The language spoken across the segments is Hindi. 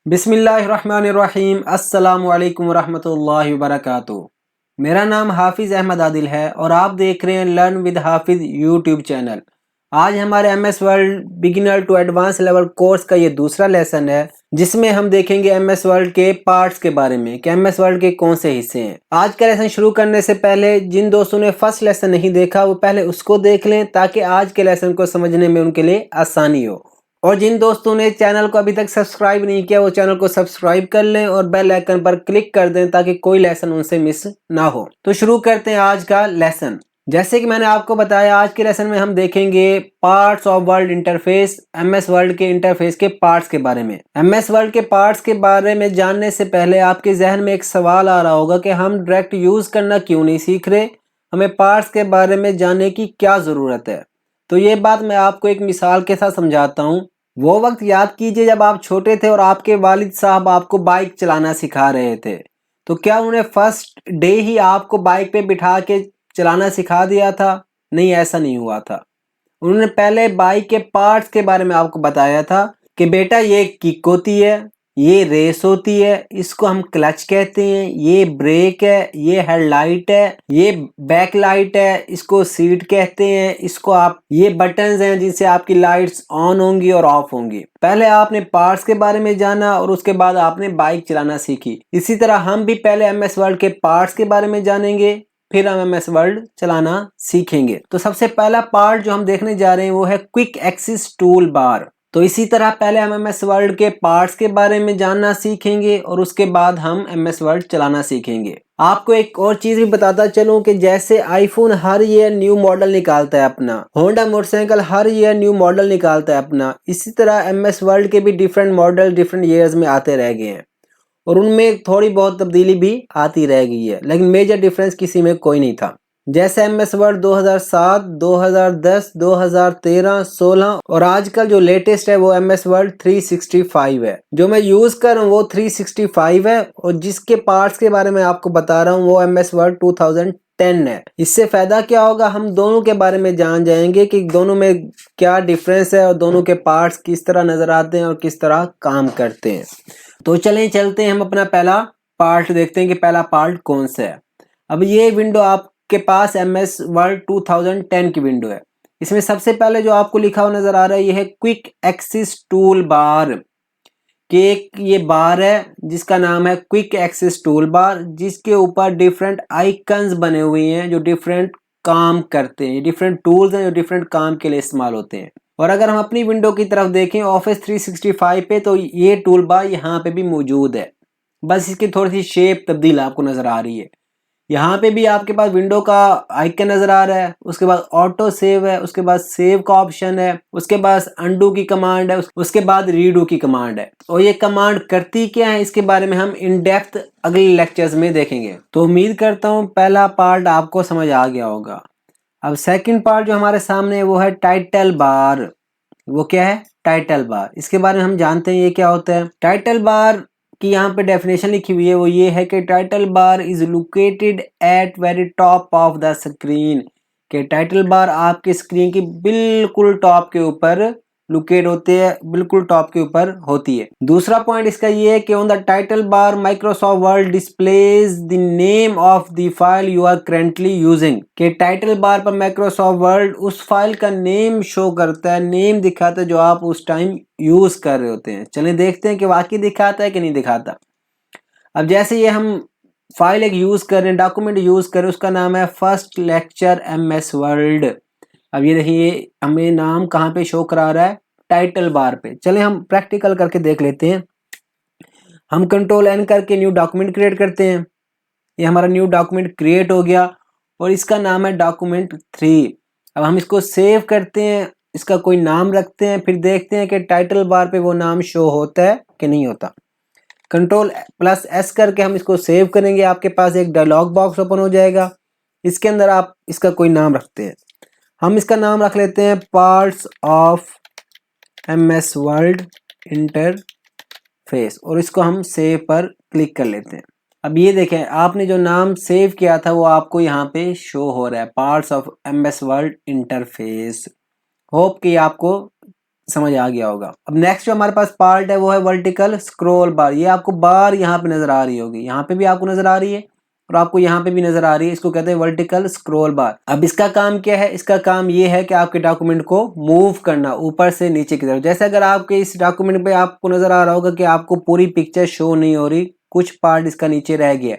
बिस्मिल्लाहिर्रहमानिर्रहीम अस्सलामु अलैकुम वरहमतुल्लाहि वबरकातुहू। मेरा नाम हाफिज़ अहमद आदिल है और आप देख रहे हैं learn with Hafiz YouTube channel. आज हमारे MS Word beginner to advance level course का ये दूसरा लेसन है जिसमें हम देखेंगे एमएस वर्ल्ड के पार्ट्स के बारे में कि एमएस वर्ल्ड के कौन से हिस्से हैं। आज का लेसन शुरू करने से पहले जिन दोस्तों ने फर्स्ट लेसन नहीं देखा वो पहले उसको देख लें ताकि आज के लेसन को समझने में उनके लिए आसानी हो। और जिन दोस्तों ने चैनल को अभी तक सब्सक्राइब नहीं किया वो चैनल को सब्सक्राइब कर लें और बेल आइकन पर क्लिक कर दें ताकि कोई लेसन उनसे मिस ना हो। तो शुरू करते हैं आज का लेसन। जैसे कि मैंने आपको बताया आज के लेसन में हम देखेंगे parts of world interface, MS world के इंटरफेस के पार्ट्स के बारे में। एमएस वर्ल्ड के पार्ट्स के बारे में जानने से पहले आपके जहन में एक सवाल आ रहा होगा कि हम डायरेक्ट यूज करना क्यों नहीं सीख रहे, हमें पार्ट्स के बारे में जानने की क्या जरूरत है। तो ये बात मैं आपको एक मिसाल के साथ समझाता हूँ। वो वक्त याद कीजिए जब आप छोटे थे और आपके वालिद साहब आपको बाइक चलाना सिखा रहे थे। तो क्या उन्होंने फर्स्ट डे ही आपको बाइक पे बिठा के चलाना सिखा दिया था? नहीं, ऐसा नहीं हुआ था। उन्होंने पहले बाइक के पार्ट्स के बारे में आपको बताया था कि बेटा ये किक होती है, ये रेस होती है, इसको हम क्लच कहते हैं, ये ब्रेक है, ये हेडलाइट है, ये बैक लाइट है, इसको सीट कहते हैं, इसको आप ये बटन्स हैं जिनसे आपकी लाइट्स ऑन होंगी और ऑफ होंगी। पहले आपने पार्ट्स के बारे में जाना और उसके बाद आपने बाइक चलाना सीखी। इसी तरह हम भी पहले एमएस वर्ल्ड के पार्ट्स के बारे में जानेंगे, फिर हम एमएस वर्ल्ड चलाना सीखेंगे। तो सबसे पहला पार्ट जो हम देखने जा रहे हैं वो है क्विक एक्सेस टूल बार। तो इसी तरह पहले हम एमएस वर्ल्ड के पार्ट्स के बारे में जानना सीखेंगे और उसके बाद हम एमएस वर्ल्ड चलाना सीखेंगे। आपको एक और चीज भी बताता चलूं कि जैसे आईफोन हर ईयर न्यू मॉडल निकालता है अपना, होंडा मोटरसाइकिल हर ईयर न्यू मॉडल निकालता है अपना, इसी तरह एमएस वर्ल्ड के भी डिफरेंट मॉडल डिफरेंट ईयर्स में आते रह गए हैं और उनमें थोड़ी बहुत तब्दीली भी आती रह गई है, लेकिन मेजर डिफरेंस किसी में कोई नहीं था। जैसे एमएस वर्ड 2007, 2010, 2013, 16 और आजकल जो लेटेस्ट है वो एमएस वर्ड 365 है। जो मैं यूज कर रहा हूँ वो 365 है और जिसके पार्ट्स के बारे में आपको बता रहा हूँ वो एमएस वर्ड 2010 है। इससे फायदा क्या होगा, हम दोनों के बारे में जान जाएंगे कि दोनों में क्या डिफरेंस है और दोनों के पार्ट्स किस तरह नजर आते हैं और किस तरह काम करते हैं। तो चलें चलते हैं, हम अपना पहला पार्ट देखते हैं कि पहला पार्ट कौन सा है। अब ये विंडो आपके पास एमएस वर्ड 2010 की विंडो है। इसमें सबसे पहले जो आपको लिखा हुआ नजर आ रहा है ये है क्विक एक्सेस टूल बार कि एक ये बार है जिसका नाम है क्विक एक्सेस टूल बार, जिसके ऊपर डिफरेंट आइकन्स बने हुए हैं जो डिफरेंट काम करते हैं, डिफरेंट टूल्स हैं जो डिफरेंट काम के लिए इस्तेमाल होते हैं। और अगर हम अपनी विंडो की तरफ देखें ऑफिस 365 पे तो ये टूल बार यहाँ पे भी मौजूद है, बस इसकी थोड़ी सी शेप तब्दील आपको नजर आ रही है। यहाँ पे भी आपके पास विंडो का आइकन नजर आ रहा है, उसके बाद ऑटो सेव है, उसके बाद सेव का ऑप्शन है, उसके बाद अंडू की कमांड है, उसके बाद रीडू की कमांड है। और ये कमांड करती क्या है इसके बारे में हम इन डेप्थ अगले लेक्चर्स में देखेंगे। तो उम्मीद करता हूँ पहला पार्ट आपको समझ आ गया होगा। अब सेकंड पार्ट जो हमारे सामने है वो है टाइटल बार। वो क्या है? Title bar. इसके बारे में हम जानते हैं ये क्या होता है। टाइटल बार की यहाँ पे डेफिनेशन लिखी हुई है, वो ये है कि title bar is located at very top of the screen. कि टाइटल बार आपके स्क्रीन की बिल्कुल टॉप के ऊपर लोकेट होते हैं, बिल्कुल टॉप के ऊपर होती है। दूसरा पॉइंट इसका ये है कि on the title bar Microsoft Word displays the name of the file you are currently using. कि टाइटल बार पर माइक्रोसॉफ्ट वर्ड उस फाइल का नेम शो करता है, नेम दिखाता है जो आप उस टाइम यूज कर रहे होते हैं। चलिए देखते हैं कि वाकई दिखाता है कि नहीं दिखाता। अब जैसे ये हम फाइल एक यूज कर रहे हैं, डॉक्यूमेंट यूज कर रहे हैं, उसका नाम है फर्स्ट लेक्चर एमएस वर्ल्ड। अब ये देखिए हमें नाम कहाँ पे शो करा रहा है? टाइटल बार पे। चले हम प्रैक्टिकल करके देख लेते हैं। हम कंट्रोल एन करके न्यू डॉक्यूमेंट क्रिएट करते हैं। ये हमारा न्यू डॉक्यूमेंट क्रिएट हो गया और इसका नाम है डॉक्यूमेंट 3। अब हम इसको सेव करते हैं, इसका कोई नाम रखते हैं, फिर देखते हैं कि टाइटल बार पे वो नाम शो होता है कि नहीं होता। कंट्रोल प्लस एस करके हम इसको सेव करेंगे, आपके पास एक डायलॉग बॉक्स ओपन हो जाएगा। इसके अंदर आप इसका कोई नाम रखते हैं। हम इसका नाम रख लेते हैं parts of MS world interface और इसको हम सेव पर क्लिक कर लेते हैं। अब ये देखें आपने जो नाम सेव किया था वो आपको यहाँ पे शो हो रहा है, parts of MS world interface. Hope कि आपको समझ आ गया होगा। अब नेक्स्ट जो हमारे पास पार्ट है वो है वर्टिकल स्क्रॉल बार। ये आपको बार यहाँ पे नजर आ रही होगी, यहाँ पे भी आपको नजर आ रही है और आपको यहाँ पे भी नजर आ रही है। इसको कहते हैं वर्टिकल स्क्रॉल बार। अब इसका काम क्या है? इसका काम ये है कि आपके डॉक्यूमेंट को मूव करना ऊपर से नीचे की तरफ। जैसे अगर आपके इस डॉक्यूमेंट पे आपको नजर आ रहा होगा कि आपको पूरी पिक्चर शो नहीं हो रही, कुछ पार्ट इसका नीचे रह गया,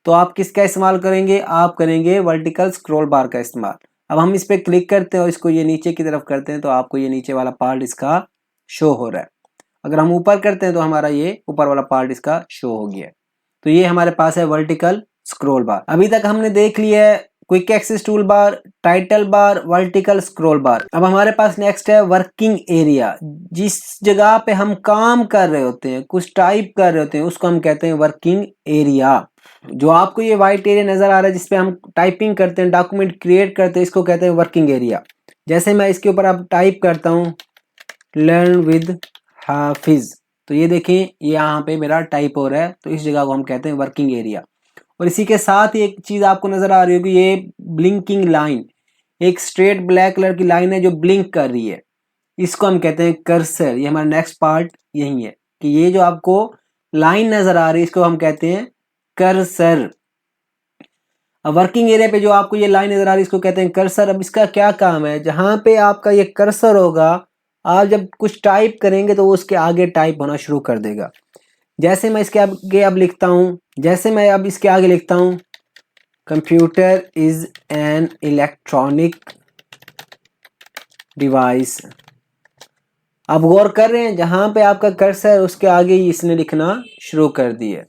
तो आप किसका इस्तेमाल करेंगे? आप करेंगे वर्टिकल स्क्रॉल बार का इस्तेमाल। अब हम इस पे क्लिक करते हैं और इसको ये नीचे की तरफ करते हैं तो आपको ये नीचे वाला पार्ट इसका शो हो रहा है। अगर हम ऊपर करते हैं तो हमारा ये ऊपर वाला पार्ट इसका शो हो गया है। तो ये हमारे पास है वर्टिकल स्क्रॉल बार। अभी तक हमने देख लिया है quick access tool bar, title bar, vertical scroll bar. अब हमारे पास नेक्स्ट है वर्किंग एरिया। जिस जगह पे हम काम कर रहे होते हैं, कुछ टाइप कर रहे होते हैं, उसको हम कहते हैं वर्किंग एरिया। जो आपको ये व्हाइट एरिया नजर आ रहा है जिसपे हम टाइपिंग करते हैं, डॉक्यूमेंट क्रिएट करते हैं, इसको कहते हैं वर्किंग एरिया। जैसे मैं इसके ऊपर अब टाइप करता हूँ लर्न विद हाफिज, तो ये देखें ये यहाँ पे मेरा टाइप हो रहा है, तो इस जगह को हम कहते हैं वर्किंग एरिया। और इसी के साथ ही एक चीज आपको नजर आ रही होगी, ये ब्लिंकिंग लाइन, एक स्ट्रेट ब्लैक कलर की लाइन है जो ब्लिंक कर रही है, इसको हम कहते हैं कर्सर। ये हमारा नेक्स्ट पार्ट यही है कि ये जो आपको लाइन नजर आ रही है इसको हम कहते हैं कर्सर। अब वर्किंग एरिया पे जो आपको ये लाइन नजर आ रही है इसको कहते हैं कर्सर। अब इसका क्या काम है? जहां पे आपका ये कर्सर होगा, आप जब कुछ टाइप करेंगे तो वो उसके आगे टाइप होना शुरू कर देगा। जैसे मैं इसके आगे अब लिखता हूं, जैसे मैं अब इसके आगे लिखता हूं computer is an electronic device. अब गौर कर रहे हैं जहां पे आपका कर्सर है उसके आगे ही इसने लिखना शुरू कर दिया।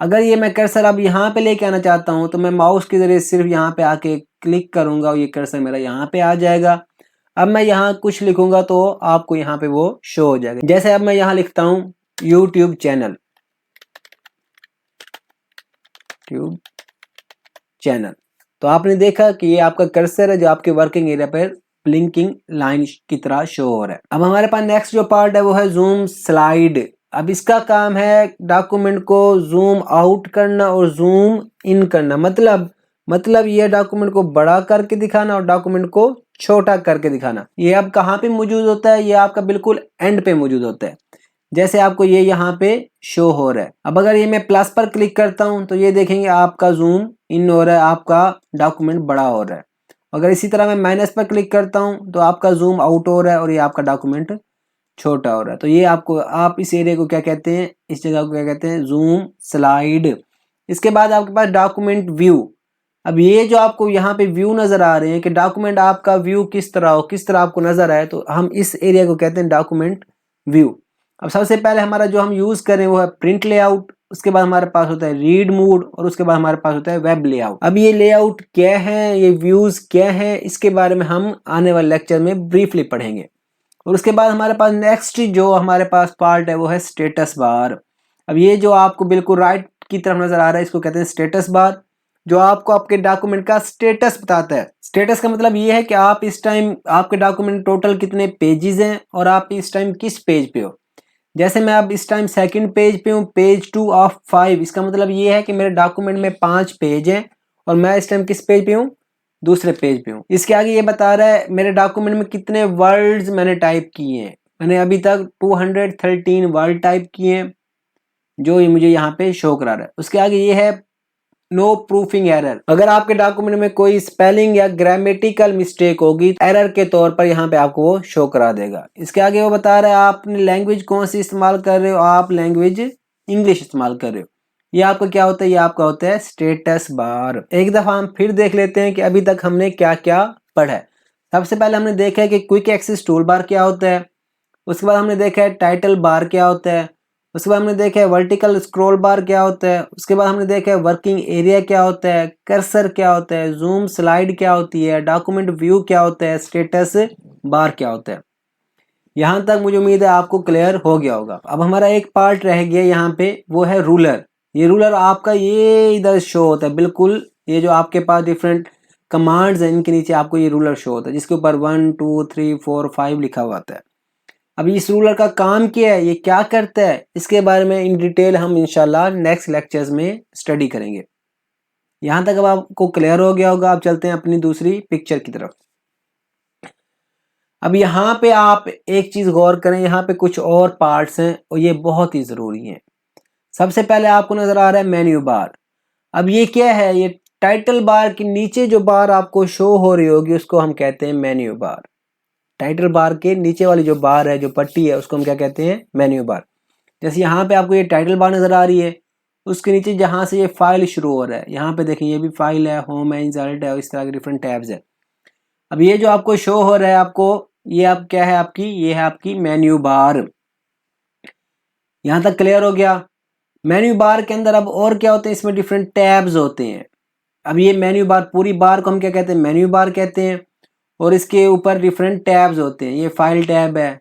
अगर ये मैं कर्सर अब यहाँ पे लेके आना चाहता हूँ तो मैं माउस के जरिए सिर्फ यहाँ पे आके क्लिक करूंगा और ये कर्सर मेरा यहाँ पे आ जाएगा। अब मैं यहाँ कुछ लिखूंगा तो आपको यहाँ पे वो शो हो जाएगा। जैसे अब मैं यहाँ लिखता हूँ यूट्यूब चैनल, ट्यूब चैनल, तो आपने देखा कि ये आपका कर्सर है जो आपके वर्किंग एरिया पर ब्लिंकिंग लाइन की तरह शो हो रहा है। अब हमारे पास नेक्स्ट जो पार्ट है वो है जूम स्लाइड। अब इसका काम है डॉक्यूमेंट को जूम आउट करना और जूम इन करना। मतलब ये डॉक्यूमेंट को बड़ा करके दिखाना और डॉक्यूमेंट को छोटा करके दिखाना। ये अब कहाँ पे मौजूद होता है? ये आपका बिल्कुल एंड पे मौजूद होता है, जैसे आपको ये यहाँ पे शो हो रहा है। अब अगर ये मैं प्लस पर क्लिक करता हूँ तो ये देखेंगे आपका जूम इन हो रहा है, आपका डॉक्यूमेंट बड़ा हो रहा है। अगर इसी तरह मैं माइनस पर क्लिक करता हूँ तो आपका जूम आउट हो रहा है और ये आपका डॉक्यूमेंट छोटा हो रहा है। तो ये आपको, आप इस एरिया को क्या कहते हैं, इस जगह को क्या कहते हैं? Zoom slide. इसके बाद आपके पास डॉक्यूमेंट व्यू। अब ये जो आपको यहाँ पे व्यू नजर आ रहे हैं कि डॉक्यूमेंट आपका व्यू किस तरह हो, किस तरह आपको नजर आए, तो हम इस एरिया को कहते हैं डॉक्यूमेंट व्यू। अब सबसे पहले हमारा जो हम यूज करें वो है प्रिंट लेआउट, उसके बाद हमारे पास होता है रीड मोड और उसके बाद हमारे पास होता है वेब लेआउट। अब ये लेआउट क्या है, ये व्यूज क्या है, इसके बारे में हम आने वाले लेक्चर में ब्रीफली पढ़ेंगे। और उसके बाद हमारे पास नेक्स्ट जो हमारे पास पार्ट है वो है स्टेटस बार। अब ये जो आपको बिल्कुल राइट की तरफ नजर आ रहा है इसको कहते हैं स्टेटस बार, जो आपको आपके डॉक्यूमेंट का स्टेटस बताता है। स्टेटस का मतलब ये है कि आप इस टाइम, आपके डॉक्यूमेंट टोटल कितने पेजेस हैं और आप इस टाइम किस पेज पे हो। जैसे मैं अब इस टाइम सेकंड पेज पे हूँ, पेज 2 ऑफ 5, इसका मतलब ये है कि मेरे डॉक्यूमेंट में 5 पेज हैं और मैं इस टाइम किस पेज पे हूँ? दूसरे पेज पे हूँ। इसके आगे ये बता रहा है मेरे डॉक्यूमेंट में कितने वर्ड्स मैंने टाइप किए हैं। मैंने अभी तक 213 वर्ड टाइप किए हैं, जो ये मुझे यहाँ पे शो करा रहा है। उसके आगे ये है नो प्रूफिंग एरर। अगर आपके डॉक्यूमेंट में कोई स्पेलिंग या ग्रामेटिकल मिस्टेक होगी, एरर के तौर पर यहाँ पे आपको वो शो करा देगा। इसके आगे वो बता रहा है आपने लैंग्वेज कौन सी इस्तेमाल कर रहे हो, आप लैंग्वेज इंग्लिश इस्तेमाल कर रहे हो। ये आपका क्या होता है? ये आपका होता है स्टेटस बार। एक दफा हम फिर देख लेते हैं कि अभी तक हमने क्या क्या पढ़ा है। सबसे पहले हमने देखा है कि क्विक एक्सेस टूल बार क्या होता है, उसके बाद हमने देखा है टाइटल बार क्या होता है, उसके बाद हमने देखा है वर्टिकल स्क्रॉल बार क्या होता है, उसके बाद हमने देखा है वर्किंग एरिया क्या होता है, कर्सर क्या होता है, जूम स्लाइड क्या होती है, डॉक्यूमेंट व्यू क्या होता है, स्टेटस बार क्या होता है। यहाँ तक मुझे उम्मीद है आपको क्लियर हो गया होगा। अब हमारा एक पार्ट रह गया यहाँ पे, वो है रूलर। ये रूलर आपका ये इधर शो होता है बिल्कुल, ये जो आपके पास डिफरेंट कमांड्स हैं इनके नीचे आपको ये रूलर शो होता है जिसके ऊपर 1 2 3 4 5 लिखा हुआ आता है। अब इस रूलर का काम क्या है, ये क्या करता है, इसके बारे में इन डिटेल हम इंशाल्लाह नेक्स्ट लेक्चर्स में स्टडी करेंगे। यहाँ तक अब आपको क्लियर हो गया होगा। आप चलते हैं अपनी दूसरी पिक्चर की तरफ। अब यहाँ पे आप एक चीज़ गौर करें, यहाँ पे कुछ और पार्ट्स हैं और ये बहुत ही ज़रूरी हैं। सबसे पहले आपको नज़र आ रहा है मेन्यू बार। अब ये क्या है, ये टाइटल बार के नीचे जो बार आपको शो हो रही होगी उसको हम कहते हैं मेन्यू बार। टाइटल बार के नीचे वाली जो बार है, जो पट्टी है, उसको हम क्या कहते हैं, मेन्यू बार। जैसे यहाँ पे आपको ये टाइटल बार नज़र आ रही है, उसके नीचे जहाँ से ये फाइल शुरू हो रहा है, यहाँ पे देखें ये भी फाइल है, होम है, इंसर्ट है, इस तरह के डिफरेंट टैब्स है। अब ये जो आपको शो हो रहा है, आपको ये अब क्या है आपकी, ये है आपकी मेन्यू बार। यहाँ तक क्लियर हो गया। मेन्यू बार के अंदर अब और क्या होते हैं, इसमें डिफरेंट टैब्स होते हैं। अब ये मेन्यू बार, पूरी बार को हम क्या कहते हैं, मेन्यू बार कहते हैं। और इसके ऊपर डिफरेंट टैब्स होते हैं। ये फाइल टैब है,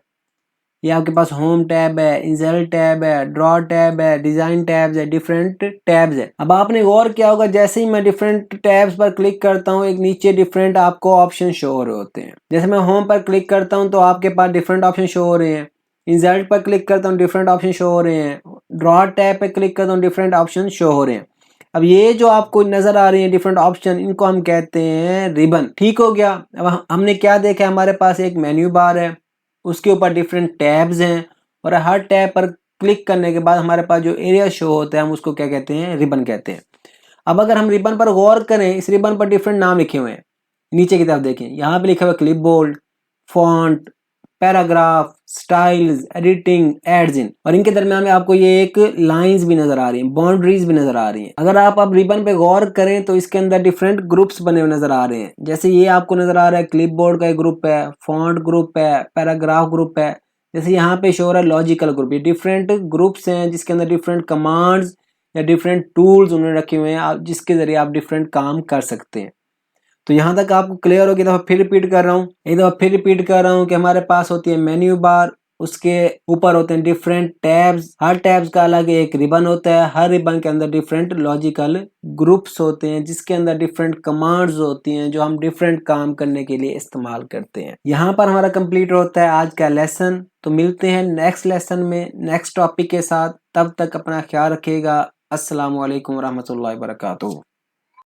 ये आपके पास होम टैब है, इंसर्ट टैब है, ड्रॉ टैब है, डिजाइन टैब्स है, डिफरेंट टैब्स है। अब आपने गौर किया होगा, जैसे ही मैं डिफरेंट टैब्स पर क्लिक करता हूँ, एक नीचे डिफरेंट आपको ऑप्शन शो हो रहे होते हैं। जैसे मैं होम पर क्लिक करता हूँ तो आपके पास डिफरेंट ऑप्शन शो हो रहे हैं। इंसर्ट पर क्लिक करता हूँ, डिफरेंट ऑप्शन शो हो रहे हैं। ड्रॉ टैब पर क्लिक करता हूँ, डिफरेंट ऑप्शन शो हो रहे हैं। अब ये जो आपको नजर आ रही है डिफरेंट ऑप्शन, इनको हम कहते हैं रिबन। ठीक हो गया। अब हमने क्या देखा, हमारे पास एक मेन्यू बार है, उसके ऊपर डिफरेंट टैब्स हैं और हर टैब पर क्लिक करने के बाद हमारे पास जो एरिया शो होता है हम उसको क्या कहते हैं, रिबन कहते हैं। अब अगर हम रिबन पर गौर करें, इस रिबन पर डिफरेंट नाम लिखे हुए हैं। नीचे की तरफ देखें, यहाँ पे लिखा हुआ है clipboard, font, paragraph, styles, editing, adds in, और इनके दरमियान में आपको ये एक लाइंस भी नजर आ रही हैं, बाउंड्रीज भी नजर आ रही हैं। अगर आप अब रिबन पे गौर करें तो इसके अंदर डिफरेंट ग्रुप्स बने हुए नजर आ रहे हैं। जैसे ये आपको नजर आ रहा है क्लिपबोर्ड का एक ग्रुप है, फॉन्ट ग्रुप है, पैराग्राफ ग्रुप है। जैसे यहाँ पे शो हो रहा है लॉजिकल ग्रुप। ये डिफरेंट ग्रुप्स हैं जिसके अंदर डिफरेंट कमांड्स या डिफरेंट टूल्स उन्होंने रखे हुए हैं, आप जिसके जरिए आप डिफरेंट काम कर सकते हैं। तो यहाँ तक आपको क्लियर हो गया। दफ़ा फिर रिपीट कर रहा हूँ, एक दफ़ा फिर रिपीट कर रहा हूँ कि हमारे पास होती है मेन्यू बार, उसके ऊपर होते हैं डिफरेंट टैब्स, हर टैब्स का अलग एक रिबन होता है, हर रिबन के अंदर डिफरेंट लॉजिकल ग्रुप्स होते हैं जिसके अंदर डिफरेंट कमांड्स होती हैं जो हम डिफरेंट काम करने के लिए इस्तेमाल करते हैं। यहाँ पर हमारा कंप्लीट होता है आज का लेसन। तो मिलते हैं नेक्स्ट लेसन में नेक्स्ट टॉपिक के साथ। तब तक अपना ख्याल रखिएगा। अस्सलामु अलैकुम रहमतुल्लाहि व बरकातुहू।